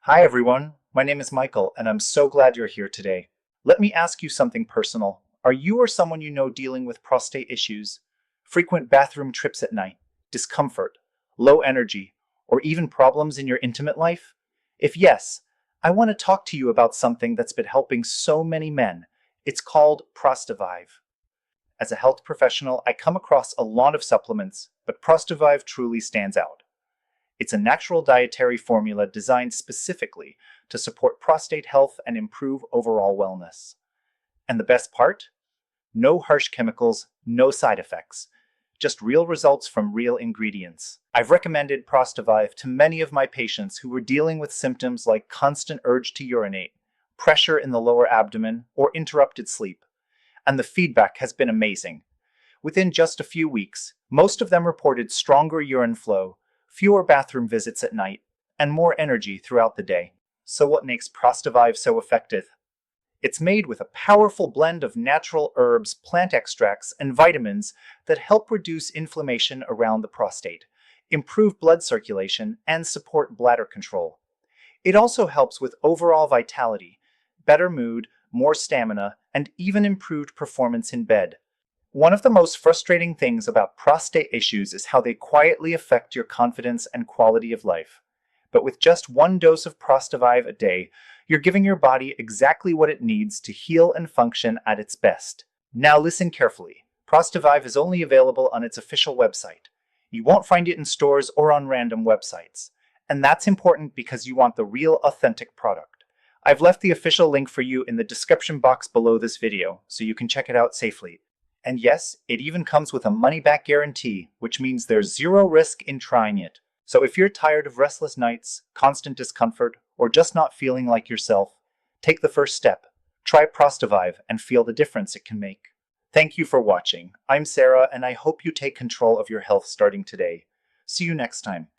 Hi everyone, my name is Michael and I'm so glad you're here today. Let me ask you something personal. Are you or someone you know dealing with prostate issues, frequent bathroom trips at night, discomfort, low energy, or even problems in your intimate life? If yes, I want to talk to you about something that's been helping so many men. It's called Prostavive. As a health professional, I come across a lot of supplements, but Prostavive truly stands out. It's a natural dietary formula designed specifically to support prostate health and improve overall wellness. And the best part? No harsh chemicals, no side effects. Just real results from real ingredients. I've recommended Prostavive to many of my patients who were dealing with symptoms like constant urge to urinate, pressure in the lower abdomen, or interrupted sleep. And the feedback has been amazing. Within just a few weeks, most of them reported stronger urine flow, fewer bathroom visits at night, and more energy throughout the day. So what makes Prostavive so effective? It's made with a powerful blend of natural herbs, plant extracts, and vitamins that help reduce inflammation around the prostate, improve blood circulation, and support bladder control. It also helps with overall vitality, better mood, more stamina, and even improved performance in bed. One of the most frustrating things about prostate issues is how they quietly affect your confidence and quality of life. But with just one dose of Prostavive a day, you're giving your body exactly what it needs to heal and function at its best. Now listen carefully. Prostavive is only available on its official website. You won't find it in stores or on random websites. And that's important because you want the real, authentic product. I've left the official link for you in the description box below this video, so you can check it out safely. And yes, it even comes with a money-back guarantee, which means there's zero risk in trying it. So if you're tired of restless nights, constant discomfort, or just not feeling like yourself, take the first step. Try Prostavive and feel the difference it can make. Thank you for watching. I'm Sarah, and I hope you take control of your health starting today. See you next time.